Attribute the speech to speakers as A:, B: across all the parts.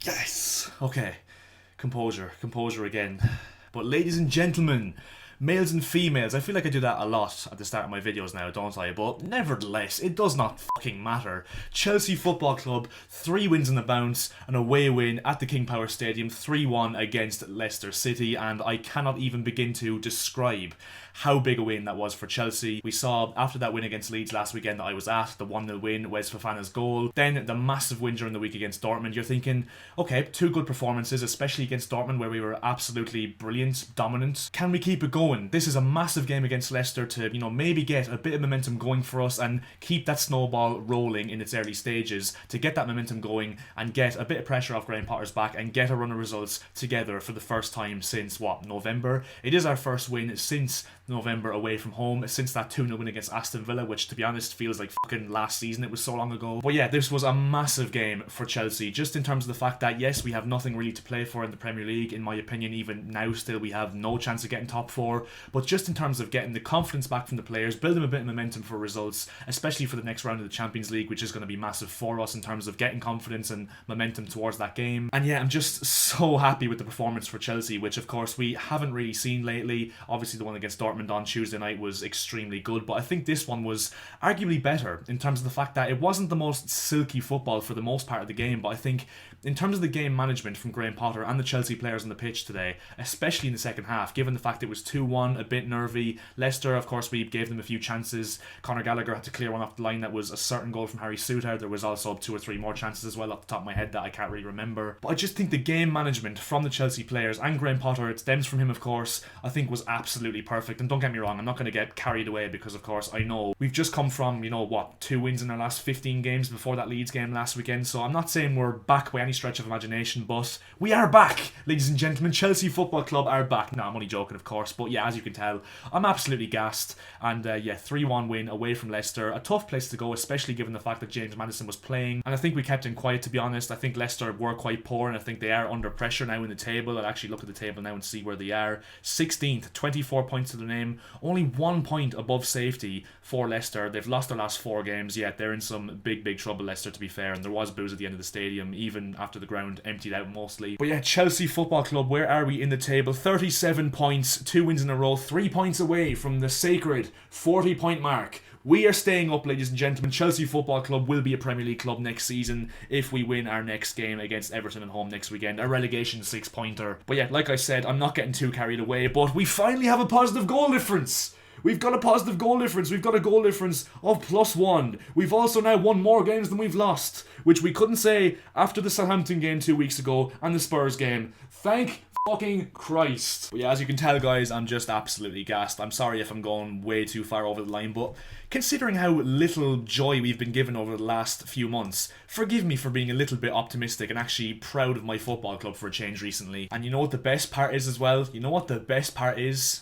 A: Yes! Okay. Composure. Composure again. But ladies and gentlemen, males and females, I feel like I do that a lot at the start of my videos now, don't I? But nevertheless, it does not fucking matter. Chelsea Football Club, 3 wins in the bounce, an away win at the King Power Stadium, 3-1 against Leicester City, and I cannot even begin to describe how big a win that was for Chelsea. We saw after that win against Leeds last weekend that I was at, the 1-0 win, Wes Fofana's goal, then the massive win during the week against Dortmund. You're thinking, okay, 2 good performances, especially against Dortmund where we were absolutely brilliant, dominant. Can we keep it going? This is a massive game against Leicester to, maybe get a bit of momentum going for us and keep that snowball rolling in its early stages, to get that momentum going and get a bit of pressure off Graham Potter's back and get a run of results together for the first time since, November? It is our first win since November away from home, since that 2-0 win against Aston Villa, which to be honest feels like fucking last season, it was so long ago. But yeah, this was a massive game for Chelsea, just in terms of the fact that yes, we have nothing really to play for in the Premier League. In my opinion, even now still we have no chance of getting top 4, but just in terms of getting the confidence back from the players, building a bit of momentum for results, especially for the next round of the Champions League, which is going to be massive for us in terms of getting confidence and momentum towards that game. And yeah, I'm just so happy with the performance for Chelsea, which of course we haven't really seen lately. Obviously the one against Dortmund on Tuesday night was extremely good, but I think this one was arguably better in terms of the fact that it wasn't the most silky football for the most part of the game, but I think in terms of the game management from Graham Potter and the Chelsea players on the pitch today, especially in the second half, given the fact it was 2-1, a bit nervy. Leicester, of course, we gave them a few chances. Conor Gallagher had to clear one off the line that was a certain goal from Harry Souttar. There was also 2 or 3 more chances as well off the top of my head that I can't really remember. But I just think the game management from the Chelsea players and Graham Potter, it stems from him of course, I think was absolutely perfect. And don't get me wrong, I'm not going to get carried away because of course I know we've just come from, 2 wins in our last 15 games before that Leeds game last weekend. So I'm not saying we're back by any stretch of imagination, but we are back, ladies and gentlemen. Chelsea Football Club are back. No, I'm only joking of course, but yeah, as you can tell, I'm absolutely gassed. And 3-1 win away from Leicester, a tough place to go, especially given the fact that James Maddison was playing, and I think we kept him quiet, to be honest. I think Leicester were quite poor and I think they are under pressure now in the table. I'll actually look at the table now and see where they are. 16th, 24 points to their name, only 1 point above safety for Leicester. They've lost their last 4 games, yet they're in some big trouble, Leicester, to be fair, and there was boos at the end of the stadium even after the ground emptied out mostly. But yeah, Chelsea Football Club, where are we in the table? 37 points, 2 wins in a row, 3 points away from the sacred 40-point mark. We are staying up, ladies and gentlemen. Chelsea Football Club will be a Premier League club next season if we win our next game against Everton at home next weekend. A relegation 6-pointer. But yeah, like I said, I'm not getting too carried away, but we finally have a positive goal difference. We've got a positive goal difference. We've got a goal difference of +1. We've also now won more games than we've lost, which we couldn't say after the Southampton game 2 weeks ago and the Spurs game. Thank fucking Christ. But yeah, as you can tell guys, I'm just absolutely gassed. I'm sorry if I'm going way too far over the line, but considering how little joy we've been given over the last few months, forgive me for being a little bit optimistic and actually proud of my football club for a change recently. And you know what the best part is as well? You know what the best part is?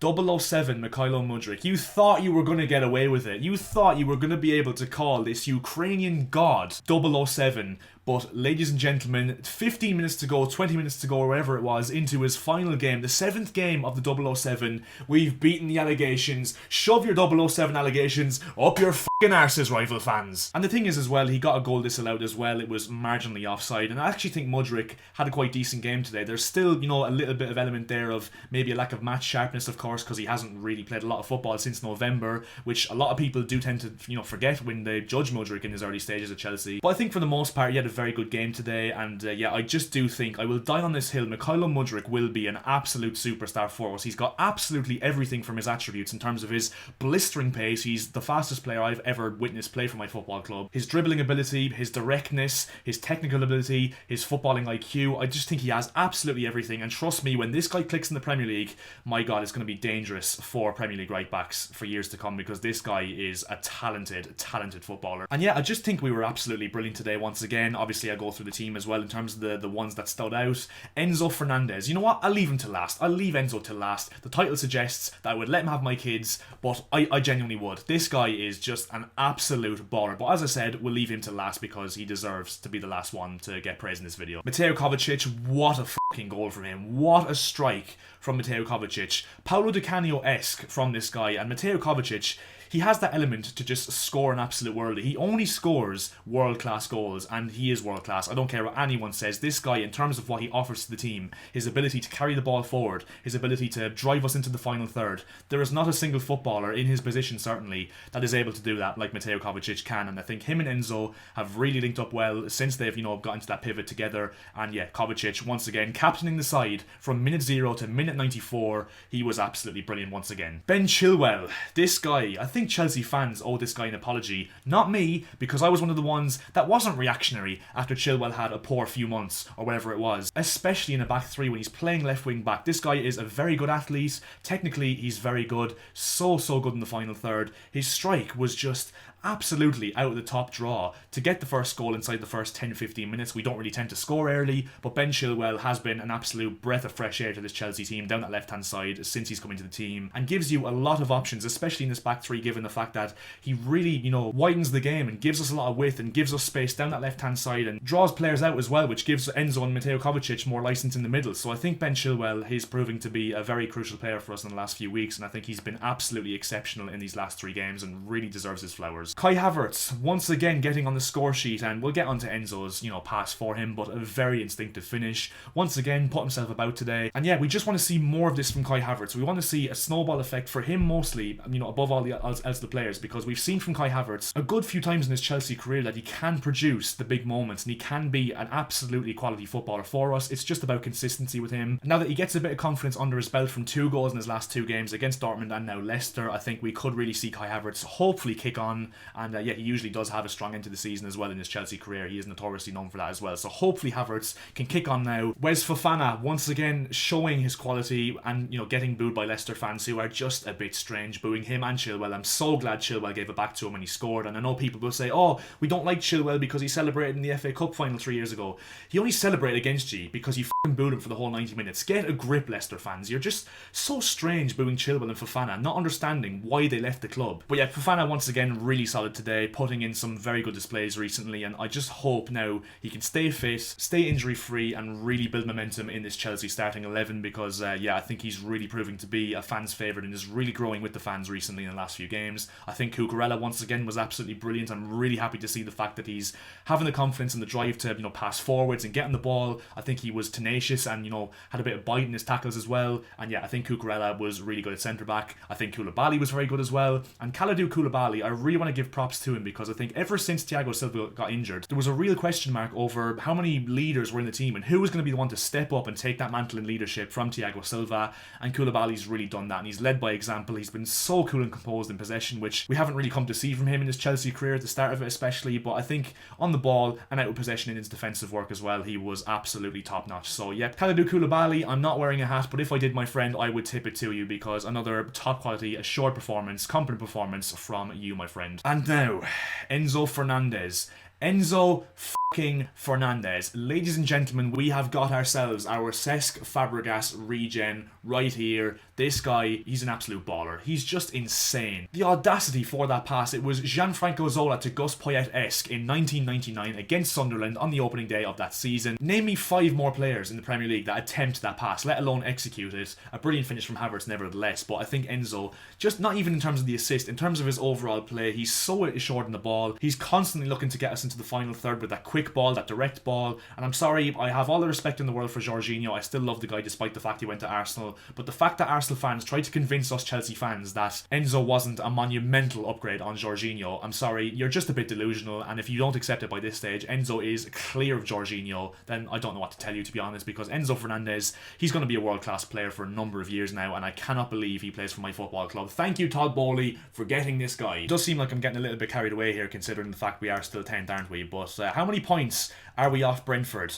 A: 007 Mikhailo Modric. You thought you were going to get away with it. You thought you were going to be able to call this Ukrainian god 007. But ladies and gentlemen, 15 minutes to go, 20 minutes to go, or whatever it was, into his final game, the 7th game of the 007, we've beaten the allegations. Shove your 007 allegations up your fucking arses, rival fans. And the thing is as well, he got a goal disallowed as well. It was marginally offside, and I actually think Modric had a quite decent game today. There's still, a little bit of element there of maybe a lack of match sharpness, of course, because he hasn't really played a lot of football since November, which a lot of people do tend to, forget when they judge Modric in his early stages at Chelsea. But I think for the most part, he had a very good game today, and yeah, I just do think, I will die on this hill, Mikhailo Modric will be an absolute superstar for us. He's got absolutely everything from his attributes in terms of his blistering pace. He's the fastest player I've ever witnessed play for my football club. His dribbling ability, his directness, his technical ability, his footballing IQ, I just think he has absolutely everything, and trust me, when this guy clicks in the Premier League, my god, it's going to be dangerous for Premier League right backs for years to come, because this guy is a talented footballer. And yeah, I just think we were absolutely brilliant today once again. Obviously I go through the team as well in terms of the ones that stood out. ENZO Fernandez, you know what, I'll leave him to last. I'll leave ENZO to last. The title suggests that I would let him have my kids, but I genuinely would. This guy is just an absolute baller, but as I said, we'll leave him to last because he deserves to be the last one to get praise in this video. Mateo Kovacic, what a fucking goal from him. What a strike from Mateo Kovacic. Paulo Di Canio-esque from this guy, and Mateo Kovacic, he has that element to just score an absolute worldie. He only scores world-class goals, and he is world-class. I don't care what anyone says. This guy, in terms of what he offers to the team, his ability to carry the ball forward, his ability to drive us into the final third, there is not a single footballer in his position, certainly, that is able to do that like Mateo Kovacic can. And I think him and Enzo have really linked up well since they've, got into that pivot together. And yeah, Kovacic, once again, captaining the side from minute 0 to minute 94. He was absolutely brilliant once again. Ben Chilwell, this guy, I think Chelsea fans owe this guy an apology. Not me, because I was one of the ones that wasn't reactionary after Chilwell had a poor few months, or whatever it was. Especially in a back three when he's playing left wing back. This guy is a very good athlete. Technically, he's very good. So good in the final third. His strike was just absolutely out of the top draw. To get the first goal inside the first 10-15 minutes, we don't really tend to score early, but Ben Chilwell has been an absolute breath of fresh air to this Chelsea team down that left hand side since he's come into the team, and gives you a lot of options, especially in this back three, given the fact that he really, widens the game and gives us a lot of width and gives us space down that left hand side and draws players out as well, which gives Enzo and Mateo Kovacic more license in the middle. So I think Ben Chilwell is proving to be a very crucial player for us in the last few weeks, and I think he's been absolutely exceptional in these last 3 games and really deserves his flowers. Kai Havertz, once again getting on the score sheet, and we'll get onto Enzo's, pass for him, but a very instinctive finish. Once again, put himself about today. And yeah, we just want to see more of this from Kai Havertz. We want to see a snowball effect for him mostly, above all else the players, because we've seen from Kai Havertz a good few times in his Chelsea career that he can produce the big moments and he can be an absolutely quality footballer for us. It's just about consistency with him. Now that he gets a bit of confidence under his belt from 2 goals in his last 2 games against Dortmund and now Leicester, I think we could really see Kai Havertz hopefully kick on. And yeah, he usually does have a strong end to the season as well in his Chelsea career. He is notoriously known for that as well. So hopefully Havertz can kick on now. Wes Fofana once again showing his quality and getting booed by Leicester fans who are just a bit strange, booing him and Chilwell. I'm so glad Chilwell gave it back to him when he scored. And I know people will say, oh, we don't like Chilwell because he celebrated in the FA Cup final 3 years ago. He only celebrated against you because you f***ing booed him for the whole 90 minutes. Get a grip, Leicester fans. You're just so strange booing Chilwell and Fofana, not understanding why they left the club. But yeah, Fofana once again really solid today, putting in some very good displays recently, and I just hope now he can stay fit, stay injury free, and really build momentum in this Chelsea starting 11, because yeah, I think he's really proving to be a fan's favourite and is really growing with the fans recently in the last few games. I think Cucurella once again was absolutely brilliant. I'm really happy to see the fact that he's having the confidence and the drive to pass forwards and get on the ball. I think he was tenacious and had a bit of bite in his tackles as well. And yeah, I think Cucurella was really good at centre back. I think Koulibaly was very good as well. And Kalidou Koulibaly, I really want to give props to him, because I think ever since Thiago Silva got injured, there was a real question mark over how many leaders were in the team and who was going to be the one to step up and take that mantle in leadership from Thiago Silva. And Koulibaly's really done that, and he's led by example. He's been so cool and composed in possession, which we haven't really come to see from him in his Chelsea career at the start of it especially, but I think on the ball and out of possession in his defensive work as well, he was absolutely top notch. So yeah, Kalidou Koulibaly, I'm not wearing a hat, but if I did, my friend, I would tip it to you, because another top quality, assured performance, competent performance from you, my friend. And now, Enzo Fernandez. Enzo fucking Fernandez. Ladies and gentlemen, we have got ourselves our Cesc Fabregas regen right here. This guy, he's an absolute baller. He's just insane. The audacity for that pass, it was Gianfranco Zola to Gus Poyet-esque in 1999 against Sunderland on the opening day of that season. Name me 5 more players in the Premier League that attempt that pass, let alone execute it. A brilliant finish from Havertz nevertheless, but I think Enzo, just not even in terms of the assist, in terms of his overall play, he's so assured in the ball. He's constantly looking to get us into the final third with that quick ball, that direct ball. And I'm sorry, I have all the respect in the world for Jorginho. I still love the guy despite the fact he went to Arsenal. But the fact that Arsenal fans tried to convince us Chelsea fans that Enzo wasn't a monumental upgrade on Jorginho, I'm sorry, you're just a bit delusional. And if you don't accept it by this stage, Enzo is clear of Jorginho, then I don't know what to tell you, to be honest, because Enzo Fernandez, he's going to be a world-class player for a number of years now, and I cannot believe he plays for my football club. Thank you, Todd Bowley, for getting this guy. It does seem like I'm getting a little bit carried away here, considering the fact we are still 10th, aren't we? But how many points are we off Brentford?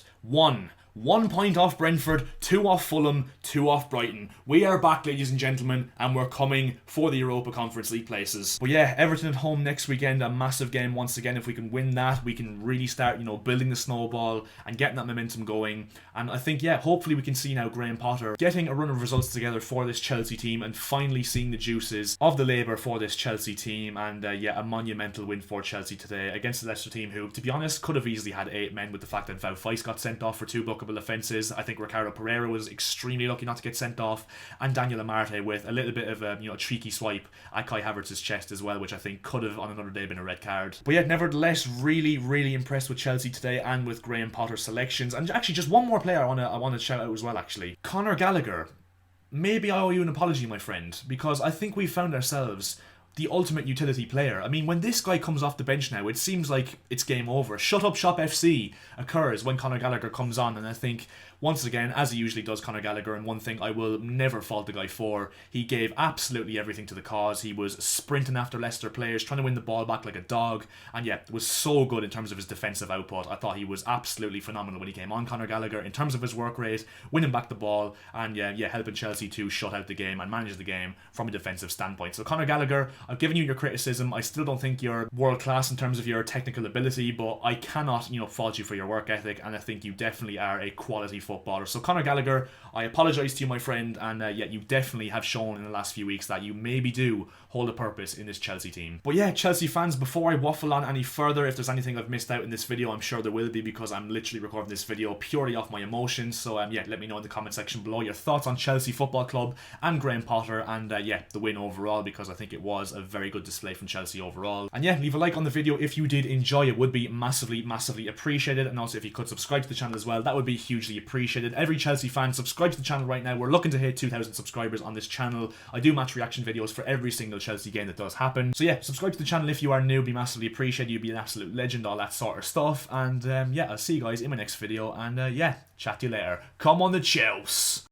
A: 1 point off Brentford, 2 off Fulham, 2 off Brighton. We are back, ladies and gentlemen, and we're coming for the Europa Conference League places. But yeah, Everton at home next weekend, a massive game once again. If we can win that, we can really start, building the snowball and getting that momentum going. And I think, yeah, hopefully we can see now Graham Potter getting a run of results together for this Chelsea team and finally seeing the juices of the labour for this Chelsea team. And yeah, a monumental win for Chelsea today against the Leicester team, who, to be honest, could have easily had 8 men with the fact that Wout Faes got sent off for 2 bookings couple of offences. I think Ricardo Pereira was extremely lucky not to get sent off, and Daniel Amarte with a little bit of a cheeky swipe at Kai Havertz's chest as well, which I think could have on another day been a red card. But yeah, nevertheless, really impressed with Chelsea today and with Graham Potter's selections. And actually, just one more player I want to shout out as well. Actually, Conor Gallagher. Maybe I owe you an apology, my friend, because I think we found ourselves the ultimate utility player. I mean, when this guy comes off the bench now, it seems like it's game over. Shut up shop FC occurs when Conor Gallagher comes on, and I think once again, as he usually does, Conor Gallagher, and one thing I will never fault the guy for, he gave absolutely everything to the cause. He was sprinting after Leicester players, trying to win the ball back like a dog, and yeah, was so good in terms of his defensive output. I thought he was absolutely phenomenal when he came on, Conor Gallagher, in terms of his work rate, winning back the ball, and yeah, helping Chelsea to shut out the game and manage the game from a defensive standpoint. So Conor Gallagher, I've given you your criticism. I still don't think you're world class in terms of your technical ability, but I cannot, fault you for your work ethic, and I think you definitely are a quality footballer. So Conor Gallagher, I apologise to you, my friend, and yeah, you definitely have shown in the last few weeks that you maybe do hold a purpose in this Chelsea team. But yeah, Chelsea fans, before I waffle on any further, if there's anything I've missed out in this video, I'm sure there will be, because I'm literally recording this video purely off my emotions. So yeah, let me know in the comment section below your thoughts on Chelsea Football Club and Graham Potter, and yeah, the win overall, because I think it was a very good display from Chelsea overall. And yeah, leave a like on the video if you did enjoy. It would be massively appreciated, and also if you could subscribe to the channel as well, that would be hugely appreciated. Every Chelsea fan, subscribe to the channel right now. We're looking to hit 2,000 subscribers on this channel. I do match reaction videos for every single Chelsea game that does happen. So yeah, subscribe to the channel if you are new. It'd be massively appreciated. You'd be an absolute legend, all that sort of stuff. And yeah, I'll see you guys in my next video, and yeah, chat to you later. Come on the Chelsea.